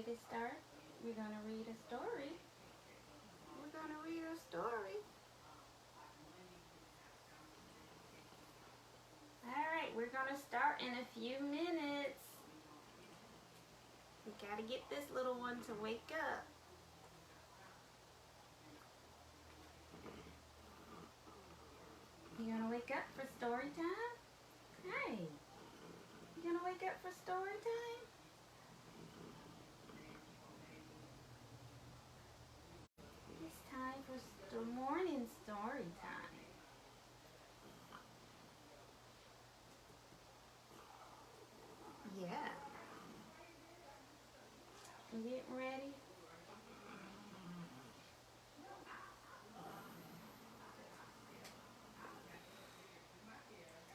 to start? We're going to read a story. We're going to read a story. Alright, we're going to start in a few minutes. We got to get this little one to wake up. You gonna wake up for story time? Hey, you gonna wake up for story time? It's time for morning story time. Yeah. You getting ready?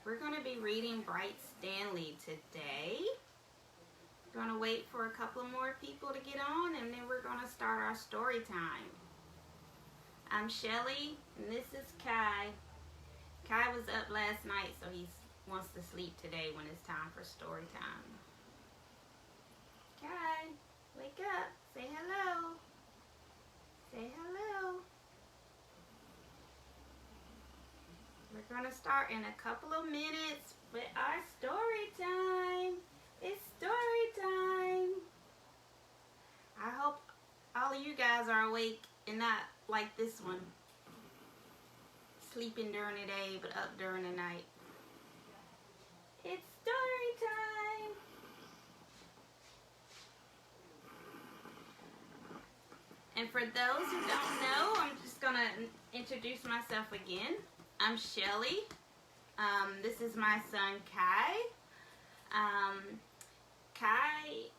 We're going to be reading Bright Stanley today. We're going to wait for a couple more people to get on, and then we're going to start our story time. I'm Shelley, and this is Khye. Khye was up last night, so he wants to sleep today when it's time for story time. Khye, wake up. Say hello. Say hello. We're going to start in a couple of minutes with our story time. It's story time. I hope all of you guys are awake and not like this one, sleeping during the day but up during the night. It's story time. And for those who don't know, I'm just going to introduce myself again. I'm Shelley. This is my son, Khye. Khye,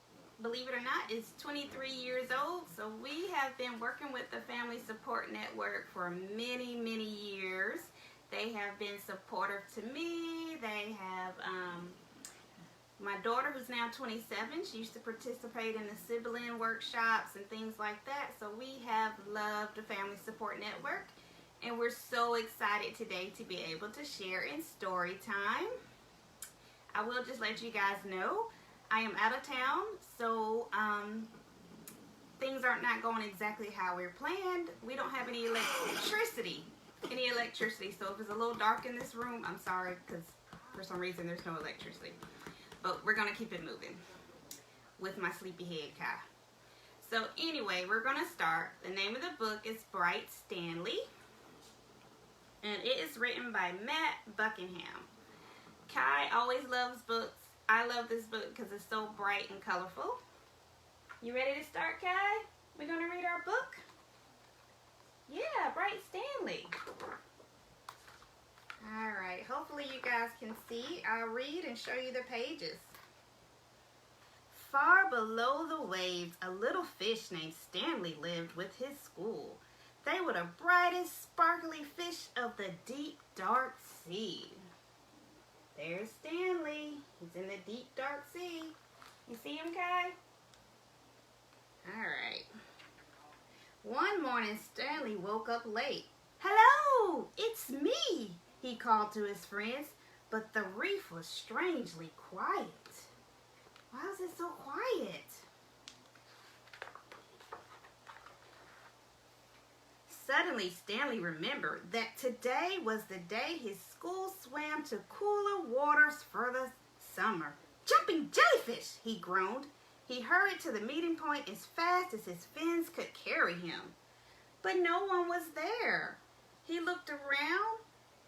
believe it or not, is 23 years old. So we have been working with the Family Support Network for many, many years. They have been supportive to me. They have my daughter, who's now 27. She used to participate in the sibling workshops and things like that. So we have loved the Family Support Network. And we're so excited today to be able to share in story time. I will just let you guys know, I am out of town, so things are not going exactly how we're planned. We don't have any electricity. So if it's a little dark in this room, I'm sorry, because for some reason there's no electricity. But we're going to keep it moving with my sleepy head, Khye. So anyway, we're going to start. The name of the book is Bright Stanley. And it is written by Matt Buckingham. Khye always loves books. I love this book because it's so bright and colorful. You ready to start, Khye? We're going to read our book? Yeah, Bright Stanley. Alright, hopefully you guys can see. I'll read and show you the pages. Far below the waves, a little fish named Stanley lived with his school. They were the brightest, sparkly fish of the deep, dark sea. There's Stanley. He's in the deep, dark sea. You see him, Khye? All right. One morning, Stanley woke up late. "Hello, it's me," he called to his friends, but the reef was strangely quiet. Why is it so quiet? Suddenly, Stanley remembered that today was the day his school swam to cooler waters for the summer. "Jumping jellyfish," he groaned. He hurried to the meeting point as fast as his fins could carry him. But no one was there. He looked around.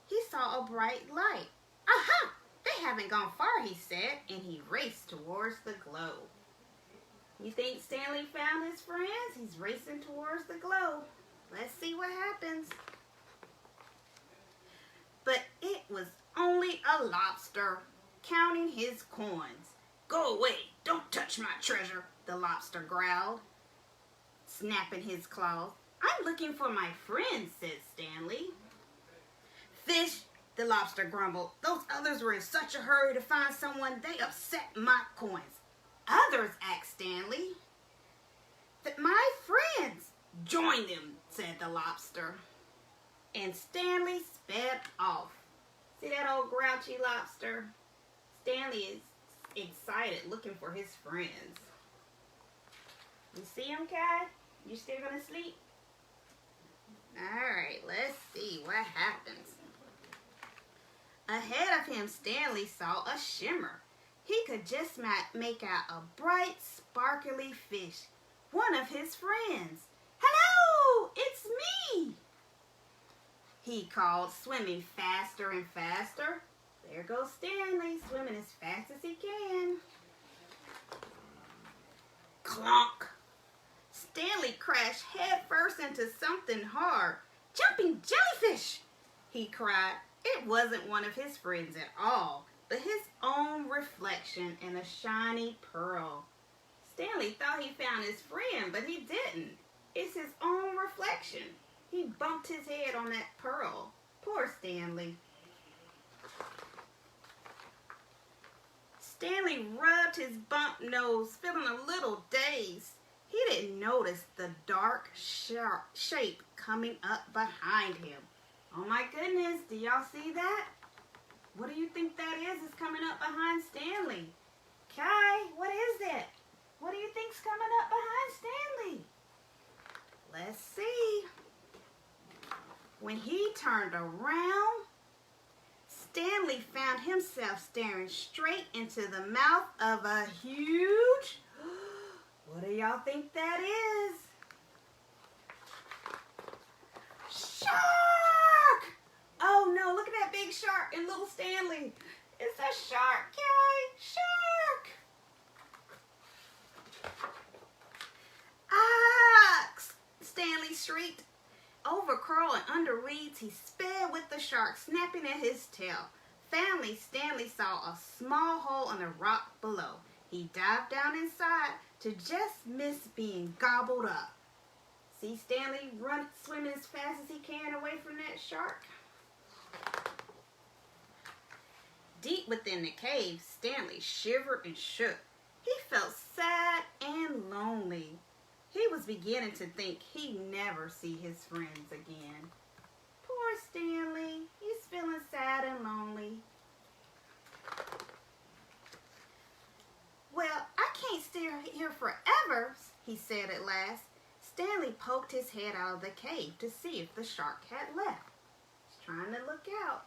He saw a bright light. "Aha! They haven't gone far," he said, and he raced towards the glow. You think Stanley found his friends? He's racing towards the glow. Let's see what happens. But it was only a lobster counting his coins. "Go away, don't touch my treasure," the lobster growled, snapping his claws. "I'm looking for my friends," said Stanley. "Fish," the lobster grumbled. "Those others were in such a hurry to find someone they upset my coins." "Others?" asked Stanley. "My friends." "Join them," said the lobster. And Stanley sped off. See that old grouchy lobster? Stanley is excited looking for his friends. You see him, Khye? You still gonna sleep? Alright, let's see what happens. Ahead of him, Stanley saw a shimmer. He could just make out a bright, sparkly fish. One of his friends. Hello, it's me, he called, swimming faster and faster. There goes Stanley, swimming as fast as he can. Clonk! Stanley crashed headfirst into something hard. Jumping jellyfish, he cried. It wasn't one of his friends at all, but his own reflection in a shiny pearl. Stanley thought he found his friend, but he didn't. It's his own reflection. He bumped his head on that pearl. Poor Stanley. Stanley rubbed his bump nose, feeling a little dazed. He didn't notice the dark, sharp shape coming up behind him. Oh my goodness, do y'all see that? What do you think that is? It's coming up behind Stanley. Khye, what is that? What do you think's coming up behind Stanley? Let's see. When he turned around, Stanley found himself staring straight into the mouth of a huge... What do y'all think that is? Shark! Oh no, look at that big shark and little Stanley. It's a shark, Khye. Shark! Ah! Stanley shrieked. Over curl and under reeds, he sped with the shark, snapping at his tail. Finally, Stanley saw a small hole in the rock below. He dived down inside to just miss being gobbled up. See Stanley swimming as fast as he can away from that shark? Deep within the cave, Stanley shivered and shook. He felt sad and lonely. He was beginning to think he'd never see his friends again. Poor Stanley. He's feeling sad and lonely. Well, I can't stay here forever, he said at last. Stanley poked his head out of the cave to see if the shark had left. He's trying to look out.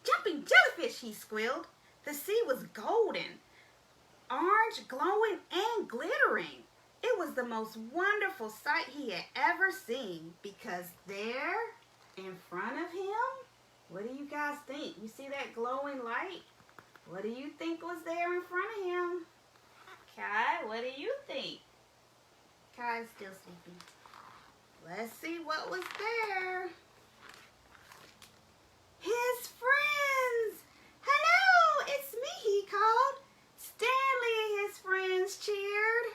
Jumping jellyfish, he squealed. The sea was golden, orange, glowing, and glittering. It was the most wonderful sight he had ever seen, because there, in front of him, what do you guys think? You see that glowing light? What do you think was there in front of him? Khye, what do you think? Khye's still sleeping. Let's see what was there. His friends! Hello, it's me, he called. Stanley and his friends cheered.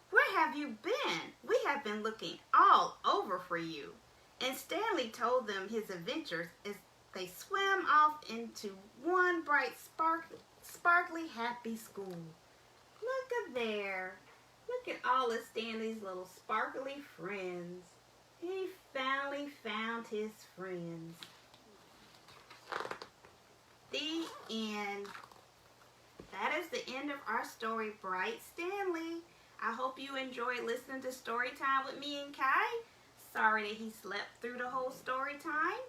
Where have you been? We have been looking all over for you. And Stanley told them his adventures as they swam off into one bright, sparkly, happy school. Look at there. Look at all of Stanley's little sparkly friends. He finally found his friends. The end. That is the end of our story, Bright Stanley. I hope you enjoyed listening to story time with me and Khye. Sorry that he slept through the whole story time.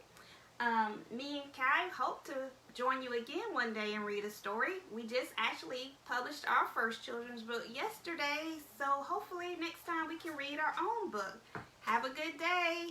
Me and Khye hope to join you again one day and read a story. We just actually published our first children's book yesterday, so hopefully next time we can read our own book. Have a good day.